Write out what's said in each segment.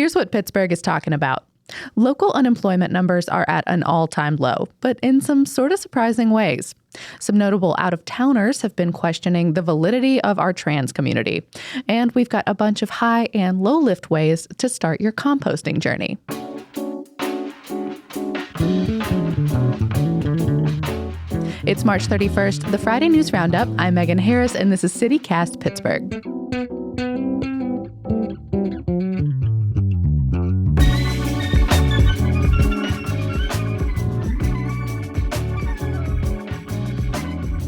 Here's what Pittsburgh is talking about. Local unemployment numbers are at an all-time low, but in some sort of surprising ways. Some notable out-of-towners have been questioning the validity of our trans community. And we've got a bunch of high and low-lift ways to start your composting journey. It's March 31st, the Friday News Roundup. I'm Megan Harris, and this is CityCast Pittsburgh.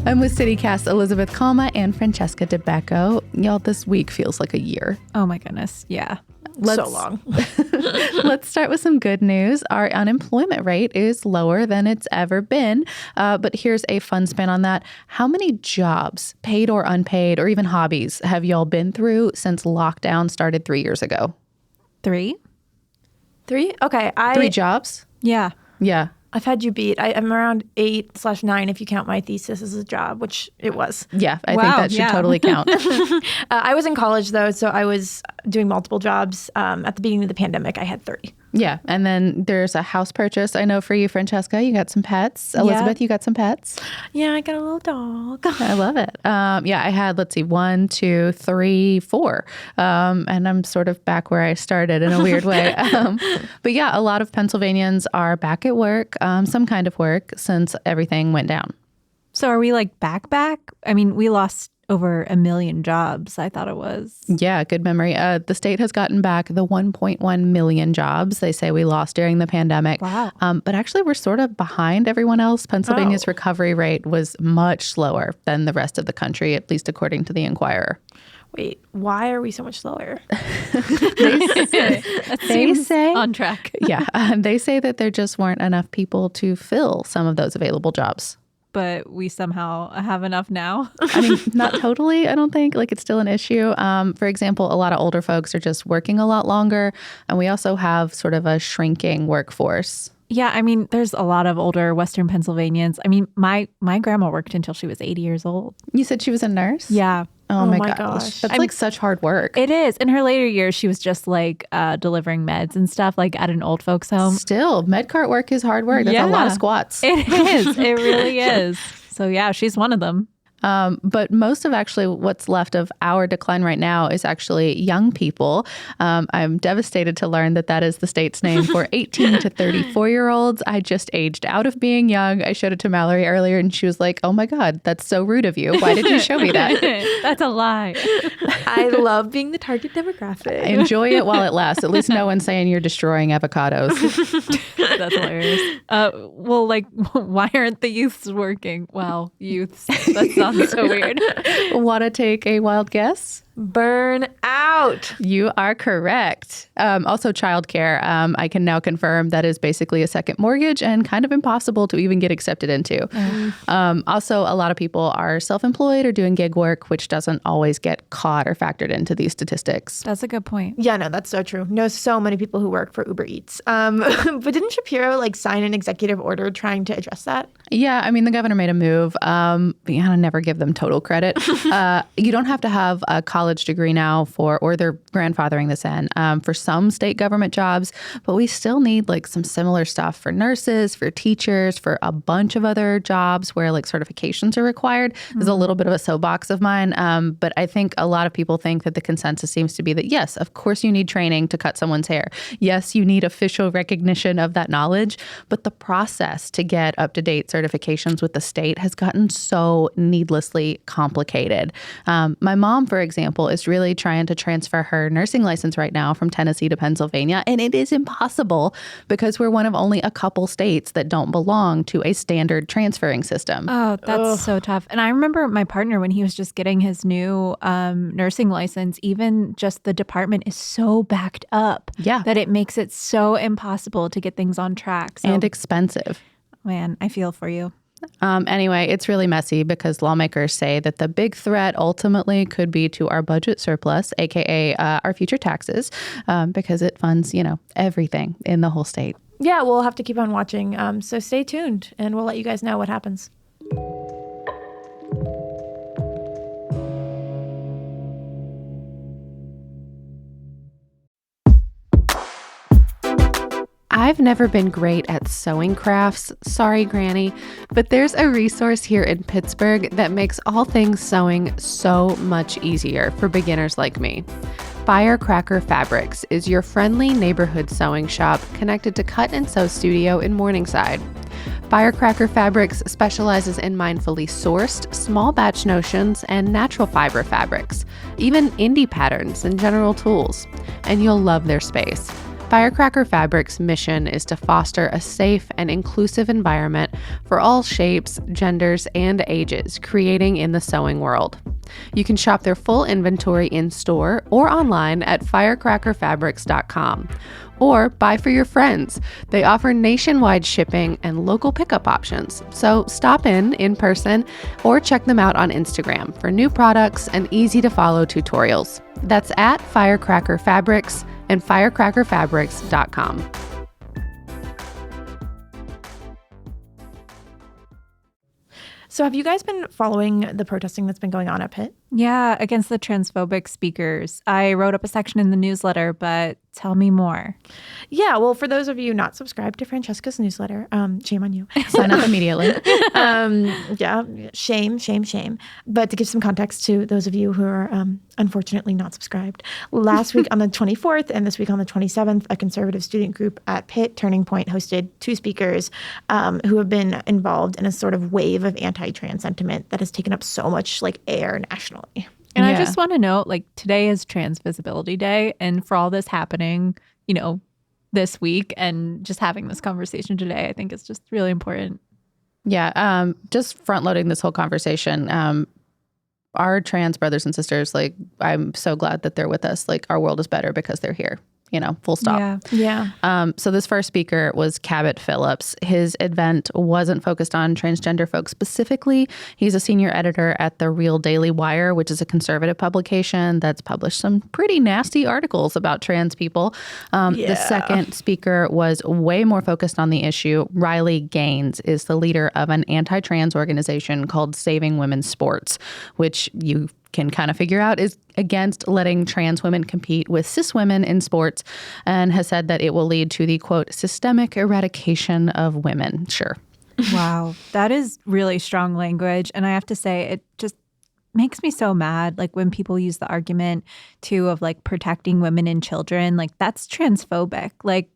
I'm with CityCast Elizabeth Kauma and Francesca Dabecco. Y'all, this week feels like a year. Oh my goodness. Yeah. So long. Let's start with some good news. Our unemployment rate is lower than it's ever been. But here's a fun spin on that. How many jobs, paid or unpaid, or even hobbies, have y'all been through since lockdown started 3 years ago? 3? Okay. 3 jobs? Yeah. Yeah. I've had you beat. I'm around 8/9 if you count my thesis as a job, which it was. Yeah, I think that should totally count. I was in college, though, so I was doing multiple jobs. At the beginning of the pandemic, I had 30. Yeah, and then there's a house purchase. I know for you, Francesca, you got some pets. Elizabeth, you got some pets. Yeah, I got a little dog. I love it. I had, 1, 2, 3, 4. And I'm sort of back where I started in a weird way. But yeah, a lot of Pennsylvanians are back at work, some kind of work, since everything went down. So are we back? I mean, we lost over 1 million jobs, I thought it was. Yeah, good memory. The state has gotten back the 1.1 million jobs they say we lost during the pandemic. Wow. But actually, we're sort of behind everyone else. Pennsylvania's recovery rate was much slower than the rest of the country, at least according to the Inquirer. Wait, why are we so much slower? They say on track. Yeah, they say that there just weren't enough people to fill some of those available jobs. But we somehow have enough now. I mean, not totally, I don't think. It's still an issue. For example, a lot of older folks are just working a lot longer. And we also have sort of a shrinking workforce. Yeah, I mean, there's a lot of older Western Pennsylvanians. I mean, my grandma worked until she was 80 years old. You said she was a nurse? Yeah. Oh my gosh. That's such hard work. It is. In her later years, she was just delivering meds and stuff at an old folks home. Still, med cart work is hard work. That's a lot of squats. It is. It really is. So yeah, she's one of them. But most of actually what's left of our decline right now is actually young people. I'm devastated to learn that is the state's name for 18 to 34-year-olds. I just aged out of being young. I showed it to Mallory earlier and she was like, oh my God, that's so rude of you. Why did you show me that? That's a lie. I love being the target demographic. Enjoy it while it lasts. At least no one's saying you're destroying avocados. That's hilarious. Why aren't the youths working? Well, youths. That sounds so weird. Want to take a wild guess? Burn out. You are correct. Also, childcare. I can now confirm that is basically a second mortgage and kind of impossible to even get accepted into. Also, a lot of people are self-employed or doing gig work, which doesn't always get caught or factored into these statistics. That's a good point. Yeah, no, that's so true. Know so many people who work for Uber Eats. But didn't Shapiro sign an executive order trying to address that? Yeah, I mean, the governor made a move. But I never give them total credit. You don't have to have a college degree now or they're grandfathering this in for some state government jobs, but we still need some similar stuff for nurses, for teachers, for a bunch of other jobs where certifications are required. There's a little bit of a soapbox of mine, but I think a lot of people think that the consensus seems to be that yes, of course you need training to cut someone's hair. Yes, you need official recognition of that knowledge, but the process to get up-to-date certifications with the state has gotten so needlessly complicated. My mom, for example, is really trying to transfer her nursing license right now from Tennessee to Pennsylvania, and it is impossible because we're one of only a couple states that don't belong to a standard transferring system. Oh, that's so tough. And I remember my partner when he was just getting his new nursing license, even just the department is so backed up that it makes it so impossible to get things on track. And expensive. Man, I feel for you. Anyway, it's really messy because lawmakers say that the big threat ultimately could be to our budget surplus, aka our future taxes, because it funds, everything in the whole state. Yeah, we'll have to keep on watching. So stay tuned and we'll let you guys know what happens. I've never been great at sewing crafts, sorry Granny, but there's a resource here in Pittsburgh that makes all things sewing so much easier for beginners like me. Firecracker Fabrics is your friendly neighborhood sewing shop connected to Cut and Sew Studio in Morningside. Firecracker Fabrics specializes in mindfully sourced, small batch notions and natural fiber fabrics, even indie patterns and general tools. And you'll love their space. Firecracker Fabrics' mission is to foster a safe and inclusive environment for all shapes, genders, and ages, creating in the sewing world. You can shop their full inventory in-store or online at firecrackerfabrics.com. Or buy for your friends. They offer nationwide shipping and local pickup options. So stop in person, or check them out on Instagram for new products and easy-to-follow tutorials. That's at Firecracker Fabrics and firecrackerfabrics.com. So have you guys been following the protesting that's been going on at Pitt? Yeah, against the transphobic speakers. I wrote up a section in the newsletter, but tell me more. Yeah, well, for those of you not subscribed to Francesca's newsletter, shame on you. Sign up immediately. Yeah, shame. But to give some context to those of you who are unfortunately not subscribed, last week on the 24th and this week on the 27th, a conservative student group at Pitt, Turning Point, hosted two speakers who have been involved in a sort of wave of anti-trans sentiment that has taken up so much air nationally. And I just want to note, today is Trans Visibility Day. And for all this happening, this week and just having this conversation today, I think is just really important. Yeah. Just front loading this whole conversation. Our trans brothers and sisters, I'm so glad that they're with us. Our world is better because they're here. Full stop. Yeah. So this first speaker was Cabot Phillips. His event wasn't focused on transgender folks specifically. He's a senior editor at the Real Daily Wire, which is a conservative publication that's published some pretty nasty articles about trans people. The second speaker was way more focused on the issue. Riley Gaines is the leader of an anti-trans organization called Saving Women's Sports, which you can kind of figure out is against letting trans women compete with cis women in sports, and has said that it will lead to the, quote, systemic eradication of women. Sure. Wow. That is really strong language. And I have to say, it just makes me so mad. When people use the argument too of protecting women and children, that's transphobic.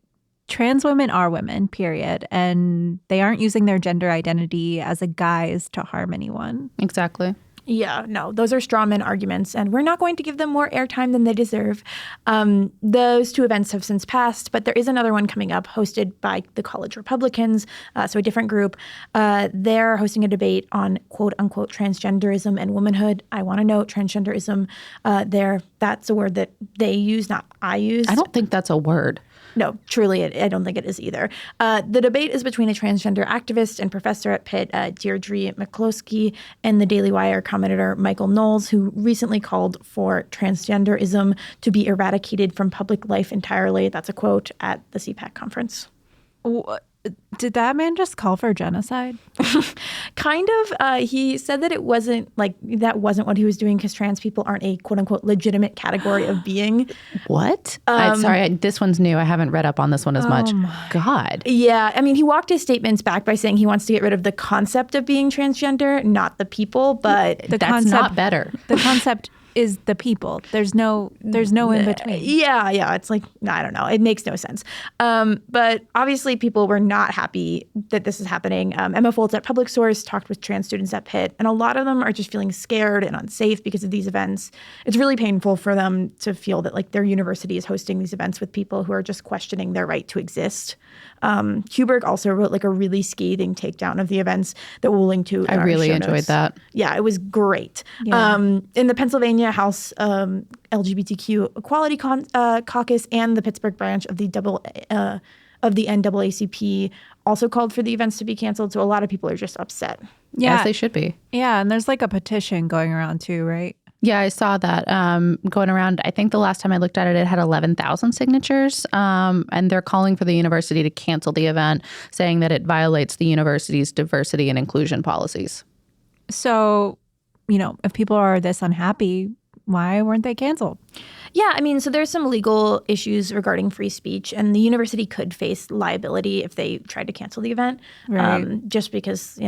Trans women are women, period. And they aren't using their gender identity as a guise to harm anyone. Exactly. Yeah, no, those are straw man arguments, and we're not going to give them more airtime than they deserve. Those two events have since passed, but there is another one coming up hosted by the College Republicans, so a different group. They're hosting a debate on quote-unquote transgenderism and womanhood. I want to note transgenderism that's a word that they use, not I use. I don't think that's a word. No, truly, I don't think it is either. The debate is between a transgender activist and professor at Pitt, Deirdre McCloskey, and the Daily Wire commentator Michael Knowles, who recently called for transgenderism to be eradicated from public life entirely. That's a quote at the CPAC conference. Did that man just call for genocide? Kind of. He said that it wasn't that wasn't what he was doing because trans people aren't a quote unquote legitimate category of being. What? Sorry, this one's new. I haven't read up on this one as much. God. Yeah. I mean, he walked his statements back by saying he wants to get rid of the concept of being transgender, not the people, but that's not better. The concept is the people. There's no in between. Yeah. It's I don't know. It makes no sense. But obviously people were not happy that this is happening. Emma Foltz at Public Source talked with trans students at Pitt, and a lot of them are just feeling scared and unsafe because of these events. It's really painful for them to feel that their university is hosting these events with people who are just questioning their right to exist. Huberg also wrote a really scathing takedown of the events that we'll link to. I really enjoyed that. Yeah, it was great. Yeah. In the Pennsylvania House LGBTQ Equality Caucus and the Pittsburgh branch of the NAACP also called for the events to be canceled. So a lot of people are just upset. Yeah. As they should be. Yeah, and there's a petition going around too, right? Yeah, I saw that going around. I think the last time I looked at it, it had 11,000 signatures. And they're calling for the university to cancel the event, saying that it violates the university's diversity and inclusion policies. So, if people are this unhappy, why weren't they canceled? Yeah, I mean, so there's some legal issues regarding free speech, and the university could face liability if they tried to cancel the event, just because,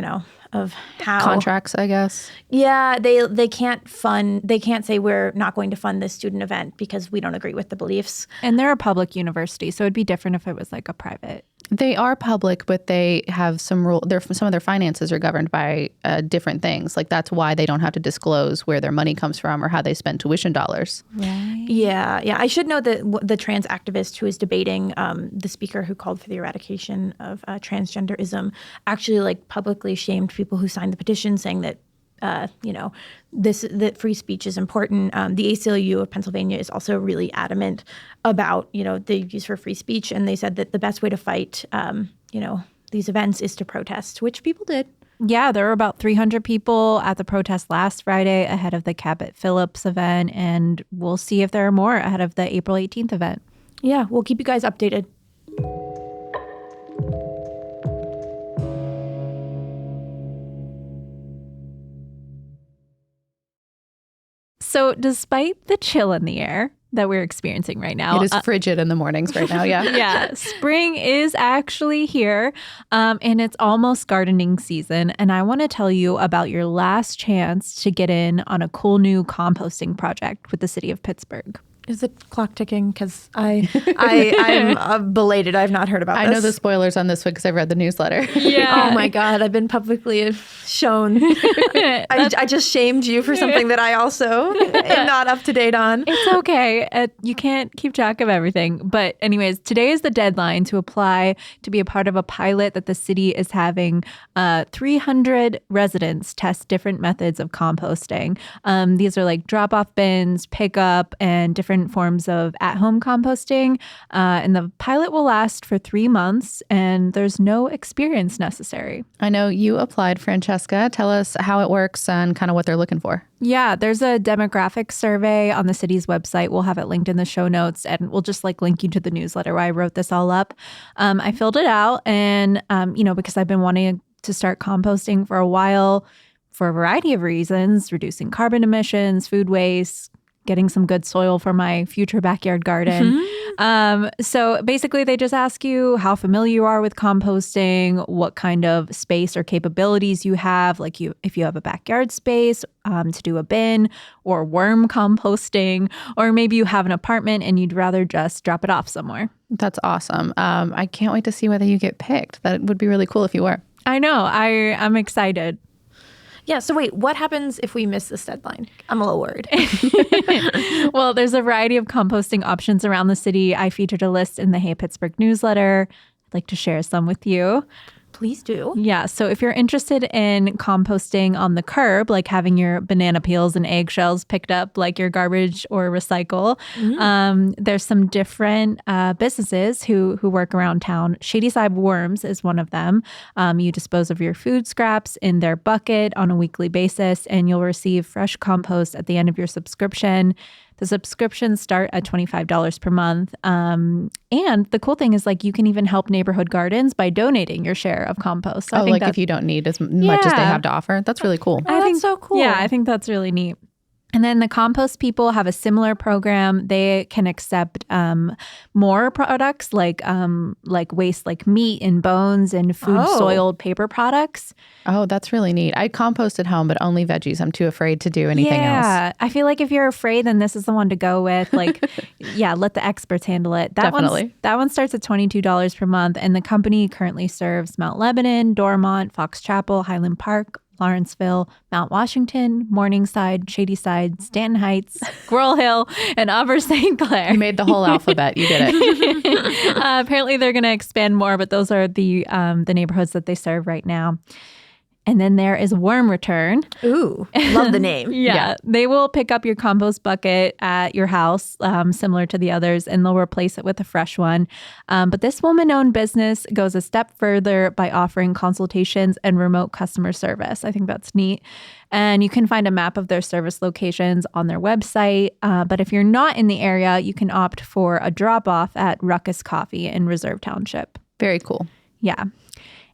of how contracts, I guess. Yeah, they can't say we're not going to fund this student event because we don't agree with the beliefs. And they're a public university, so it'd be different if it was like a private. They are public, but they have some rule. Some of their finances are governed by different things. Like that's why they don't have to disclose where their money comes from or how they spend tuition dollars. Right. Yeah. I should note that the trans activist who is debating the speaker who called for the eradication of transgenderism actually like publicly shamed people who signed the petition, saying that that free speech is important. The ACLU of Pennsylvania is also really adamant about, the use for free speech. And they said that the best way to fight, these events is to protest, which people did. Yeah, there were about 300 people at the protest last Friday ahead of the Cabot Phillips event. And we'll see if there are more ahead of the April 18th event. Yeah, we'll keep you guys updated. So despite the chill in the air that we're experiencing right now. It is frigid in the mornings right now, yeah. Yeah, spring is actually here, and it's almost gardening season. And I want to tell you about your last chance to get in on a cool new composting project with the city of Pittsburgh. Is the clock ticking? Because I'm belated. I've not heard about this. I know the spoilers on this one because I've read the newsletter. Yeah. Oh my God. I've been publicly shown. I just shamed you for something that I also am not up to date on. It's okay. You can't keep track of everything. But anyways, today is the deadline to apply to be a part of a pilot that the city is having 300 residents test different methods of composting. These are like drop-off bins, pickup, and different forms of at-home composting. And the pilot will last for 3 months, and there's no experience necessary. I know you applied, Francesca. Tell us how it works and kind of what they're looking for. Yeah, there's a demographic survey on the city's website. We'll have it linked in the show notes, and we'll just link you to the newsletter where I wrote this all up. I filled it out, and because I've been wanting to start composting for a while for a variety of reasons, reducing carbon emissions, food waste, getting some good soil for my future backyard garden. Mm-hmm. So basically, they just ask you how familiar you are with composting, what kind of space or capabilities you have, if you have a backyard space to do a bin or worm composting, or maybe you have an apartment and you'd rather just drop it off somewhere. That's awesome. I can't wait to see whether you get picked. That would be really cool if you were. I know. I'm excited. Yeah. So wait, what happens if we miss this deadline? I'm a little worried. Well, there's a variety of composting options around the city. I featured a list in the Hey Pittsburgh newsletter. I'd like to share some with you. Please do. Yeah. So if you're interested in composting on the curb, like having your banana peels and eggshells picked up like your garbage or recycle, there's some different businesses who work around town. Shadyside Worms is one of them. You dispose of your food scraps in their bucket on a weekly basis, and you'll receive fresh compost at the end of your subscription. The subscriptions start at $25 per month. And the cool thing is you can even help neighborhood gardens by donating your share of compost. So I think if you don't need as much as they have to offer. That's really cool. I think so cool. Yeah, I think that's really neat. And then the compost people have a similar program. They can accept more products like waste, like meat and bones and food soiled paper products. Oh, that's really neat. I compost at home, but only veggies. I'm too afraid to do anything else. Yeah, I feel like if you're afraid, then this is the one to go with. Let the experts handle it. That one starts at $22 per month, and the company currently serves Mount Lebanon, Dormont, Fox Chapel, Highland Park, Lawrenceville, Mount Washington, Morningside, Shadyside, Stanton Heights, Squirrel Hill, and Upper St. Clair. You made the whole alphabet. You did it. Apparently, they're going to expand more, but those are the neighborhoods that they serve right now. And then there is Worm Return. Ooh, love the name. Yeah. They will pick up your compost bucket at your house, similar to the others, and they'll replace it with a fresh one. But this woman-owned business goes a step further by offering consultations and remote customer service. I think that's neat. And you can find a map of their service locations on their website. But if you're not in the area, you can opt for a drop-off at Ruckus Coffee in Reserve Township. Very cool. Yeah.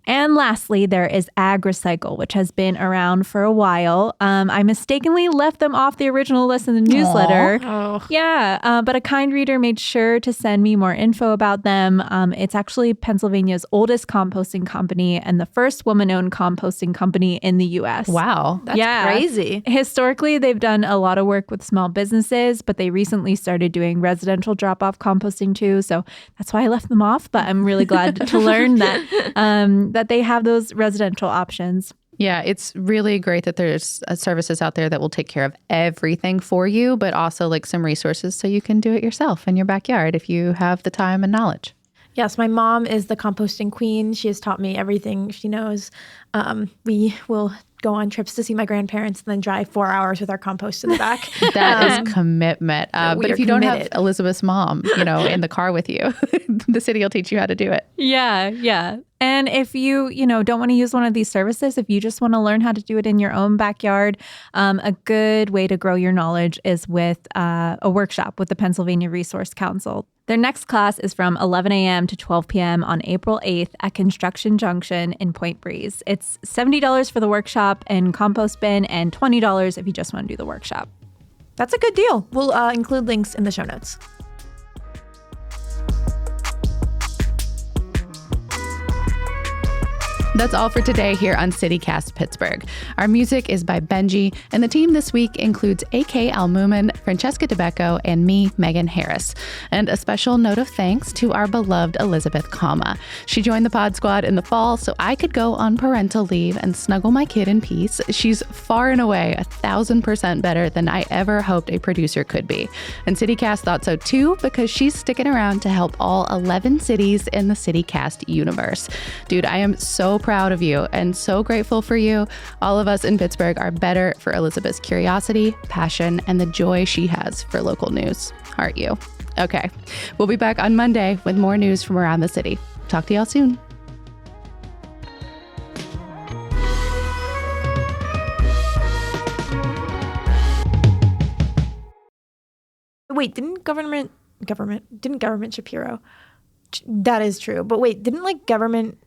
And lastly, there is AgRecycle, which has been around for a while. I mistakenly left them off the original list in the newsletter. Oh. Yeah, but a kind reader made sure to send me more info about them. It's actually Pennsylvania's oldest composting company and the first woman-owned composting company in the U.S. Wow. That's crazy. Historically, they've done a lot of work with small businesses, but they recently started doing residential drop-off composting too. So that's why I left them off. But I'm really glad to learn that they have those residential options. Yeah, it's really great that there's services out there that will take care of everything for you, but also like some resources so you can do it yourself in your backyard if you have the time and knowledge. Yes, my mom is the composting queen. She has taught me everything she knows. We will go on trips to see my grandparents and then drive 4 hours with our compost in the back. That is commitment. But if you don't have committed. Elizabeth's mom, in the car with you, the city will teach you how to do it. Yeah. And if you, don't want to use one of these services, if you just want to learn how to do it in your own backyard, a good way to grow your knowledge is with a workshop with the Pennsylvania Resource Council. Their next class is from 11 a.m. to 12 p.m. on April 8th at Construction Junction in Point Breeze. It's $70 for the workshop and compost bin and $20 if you just want to do the workshop. That's a good deal. We'll include links in the show notes. That's all for today here on CityCast Pittsburgh. Our music is by Benji, and the team this week includes A.K. Almuman, Francesca Dabecco, and me, Megan Harris. And a special note of thanks to our beloved Elizabeth Kauma. She joined the Pod Squad in the fall so I could go on parental leave and snuggle my kid in peace. She's far and away 1,000% better than I ever hoped a producer could be. And CityCast thought so too, because she's sticking around to help all 11 cities in the CityCast universe. Dude, I am so proud of you and so grateful for you. All of us in Pittsburgh are better for Elizabeth's curiosity, passion, and the joy she has for local news. Aren't you? Okay, we'll be back on Monday with more news from around the city. Talk to y'all soon. Wait, didn't government Shapiro? That is true. But wait, didn't government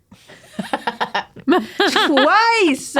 twice?